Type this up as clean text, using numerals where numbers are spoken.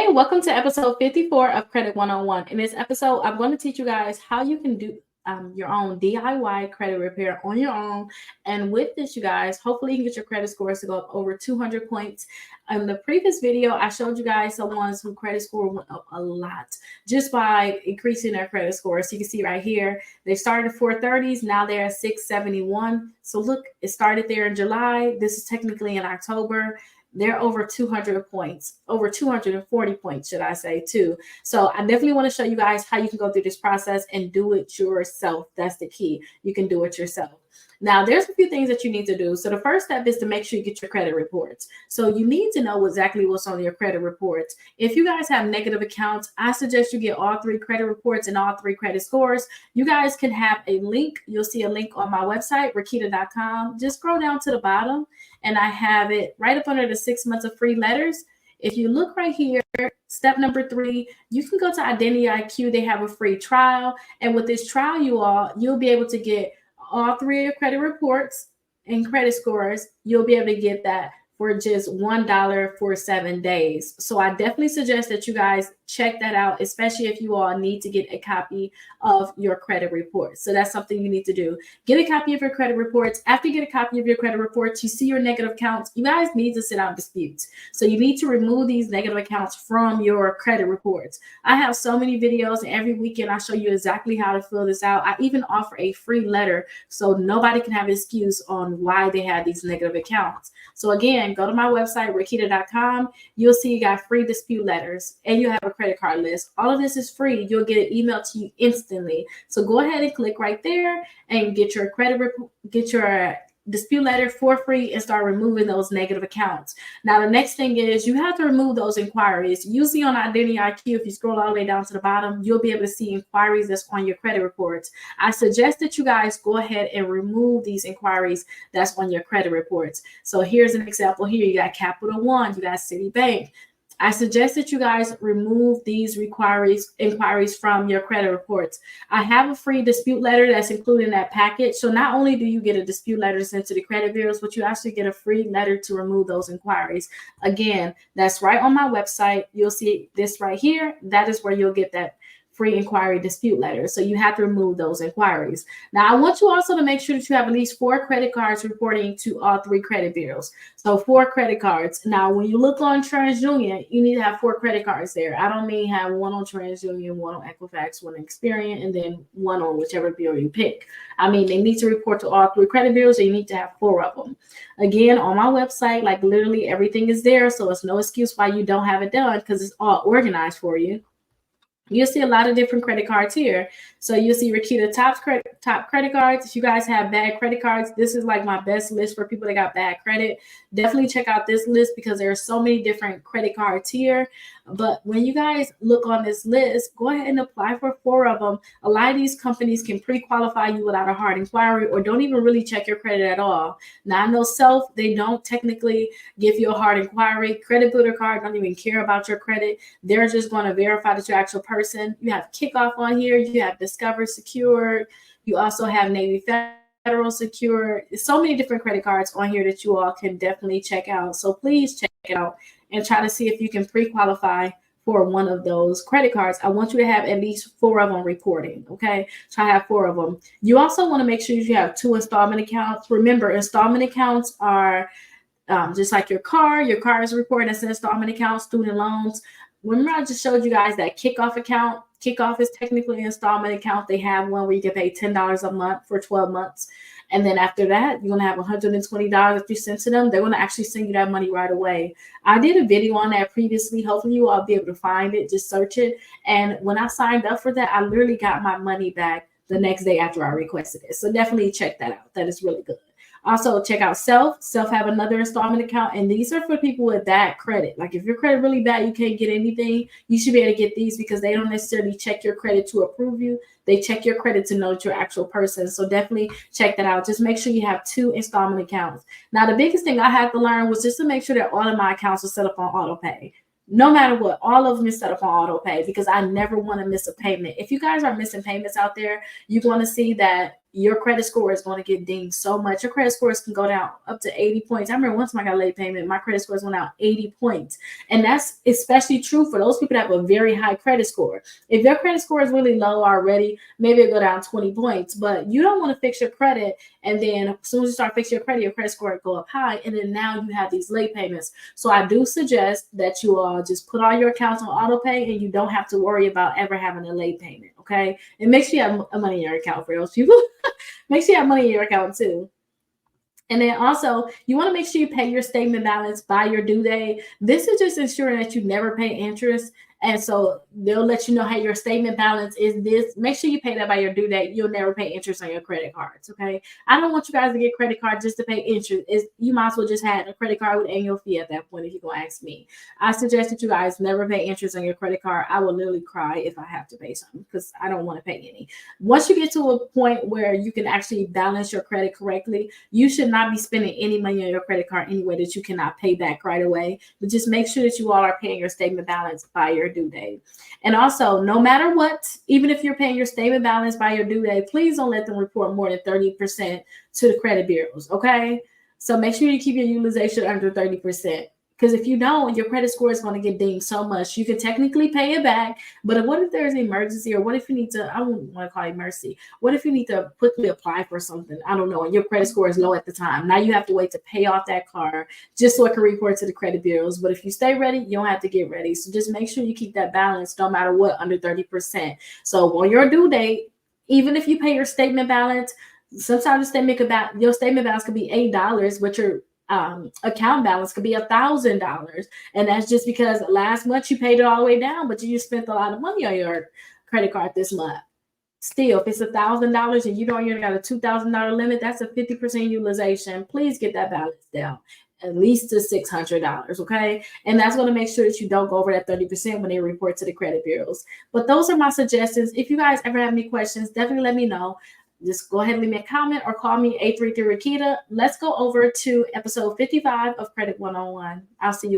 Hey, welcome to episode 54 of Credit 101. In this episode, I'm going to teach you guys how you can do your own DIY credit repair on your own. And with this, you guys, hopefully you can get your credit scores to go up over 200 points. In the previous video, I showed you guys someone whose credit score went up a lot just by increasing their credit score. So you can see right here, they started at 430s. Now they're at 671. So look, it started there in July. This is technically in October. They're over 200 points, over 240 points, should I say, too. So I definitely want to show you guys how you can go through this process and do it yourself. That's the key. You can do it yourself. Now, there's a few things that you need to do. So the first step is to make sure you get your credit reports. So you need to know exactly what's on your credit reports. If you guys have negative accounts, I suggest you get all 3 credit reports and all 3 credit scores. You guys can have a link. You'll see a link on my website, Rickita.com. Just scroll down to the bottom, and I have it right up under the 6 months of free letters. If you look right here, step number 3, you can go to Identity IQ. They have a free trial. And with this trial, you'll be able to get all 3 of your credit reports and credit scores. You'll be able to get that for just $1 for 7 days. So I definitely suggest that you guys check that out, especially if you all need to get a copy of your credit report. So that's something you need to do. Get a copy of your credit reports. After you get a copy of your credit reports, you see your negative accounts. You guys need to sit out disputes. So you need to remove these negative accounts from your credit reports. I have so many videos, and every weekend I show you exactly how to fill this out. I even offer a free letter so nobody can have an excuse on why they had these negative accounts. So again, go to my website, Rickita.com. You'll see you got free dispute letters, and you have a credit card list. All of this is free. You'll get an email to you instantly. So go ahead and click right there and get your get your dispute letter for free and start removing those negative accounts. Now, the next thing is you have to remove those inquiries. Usually on Identity IQ, if you scroll all the way down to the bottom, you'll be able to see inquiries that's on your credit reports. I suggest that you guys go ahead and remove these inquiries that's on your credit reports. So here's an example here. You got Capital One, you got Citibank. I suggest that you guys remove these inquiries from your credit reports. I have a free dispute letter that's included in that package. So not only do you get a dispute letter sent to the credit bureaus, but you actually get a free letter to remove those inquiries. Again, that's right on my website. You'll see this right here. That is where you'll get that free inquiry dispute letter. So you have to remove those inquiries. Now, I want you also to make sure that you have at least 4 credit cards reporting to all 3 credit bureaus. So 4 credit cards. Now, when you look on TransUnion, you need to have 4 credit cards there. I don't mean have 1 on TransUnion, 1 on Equifax, 1 on Experian, and then 1 on whichever bureau you pick. I mean, they need to report to all 3 credit bureaus, so you need to have 4 of them. Again, on my website, like literally everything is there. So it's no excuse why you don't have it done, because it's all organized for you. You'll see a lot of different credit cards here. So you'll see Rickita top credit cards. If you guys have bad credit cards, this is like my best list for people that got bad credit. Definitely check out this list because there are so many different credit cards here. But when you guys look on this list, go ahead and apply for 4 of them. A lot of these companies can pre-qualify you without a hard inquiry or don't even really check your credit at all. Now, I know Self, they don't technically give you a hard inquiry. Credit Builder Card don't even care about your credit. They're just going to verify that you're an actual person. You have Kickoff on here. You have Discover Secure. You also have Navy Federal Secure. So many different credit cards on here that you all can definitely check out. So please check it out and try to see if you can pre-qualify for one of those credit cards. I want you to have at least 4 of them reporting, okay? So I have 4 of them. You also want to make sure you have 2 installment accounts. Remember, installment accounts are just like your car. Your car is reported as an installment account, student loans. Remember, I just showed you guys that Kickoff account. Kickoff is technically an installment account. They have one where you can pay $10 a month for 12 months. And then after that, you're going to have $120 that you send to them. They're going to actually send you that money right away. I did a video on that previously. Hopefully you all be able to find it. Just search it. And when I signed up for that, I literally got my money back the next day after I requested it. So definitely check that out. That is really good. Also, check out Self. Self have another installment account, and these are for people with bad credit. Like if your credit really bad, you can't get anything, you should be able to get these because they don't necessarily check your credit to approve you. They check your credit to know that you're an actual person. So definitely check that out. Just make sure you have 2 installment accounts. Now, the biggest thing I had to learn was just to make sure that all of my accounts are set up on Autopay. No matter what, all of them is set up on Autopay because I never want to miss a payment. If you guys are missing payments out there, you're going to see that your credit score is going to get dinged so much. Your credit scores can go down up to 80 points. I remember once I got a late payment, my credit scores went down 80 points. And that's especially true for those people that have a very high credit score. If your credit score is really low already, maybe it'll go down 20 points. But you don't want to fix your credit, and then as soon as you start fixing your credit score will go up high, and then now you have these late payments. So I do suggest that you all just put all your accounts on auto pay, and you don't have to worry about ever having a late payment. Okay, and make sure you have money in your account for those people. Make sure you have money in your account too. And then also, you want to make sure you pay your statement balance by your due date. This is just ensuring that you never pay interest. And so they'll let you know how your statement balance is this. Make sure you pay that by your due date. You'll never pay interest on your credit cards, okay? I don't want you guys to get credit cards just to pay interest. You might as well just have a credit card with annual fee at that point if you're going to ask me. I suggest that you guys never pay interest on your credit card. I will literally cry if I have to pay something because I don't want to pay any. Once you get to a point where you can actually balance your credit correctly, you should not be spending any money on your credit card anyway that you cannot pay back right away. But just make sure that you all are paying your statement balance by your due date. And also, no matter what, even if you're paying your statement balance by your due date, please don't let them report more than 30% to the credit bureaus, okay? So make sure you keep your utilization under 30%. Because if you don't, your credit score is going to get dinged so much. You can technically pay it back, but what if there's an emergency, or what if you need to, I wouldn't want to call it emergency. What if you need to quickly apply for something? I don't know, and your credit score is low at the time. Now you have to wait to pay off that car just so it can report to the credit bureaus. But if you stay ready, you don't have to get ready. So just make sure you keep that balance no matter what, under 30%. So on your due date, even if you pay your statement balance, sometimes your statement balance could be $8, but your account balance could be $1,000, and that's just because last month you paid it all the way down, but you spent a lot of money on your credit card this month. Still, if it's $1,000 and you know you got a $2,000 limit, that's a 50% utilization. Please get that balance down at least to $600, okay? And that's going to make sure that you don't go over that 30% when they report to the credit bureaus. But those are my suggestions. If you guys ever have any questions, definitely let me know. Just go ahead and leave me a comment or call me 833 Rickita. Let's go over to episode 55 of Credit 101. I'll see you.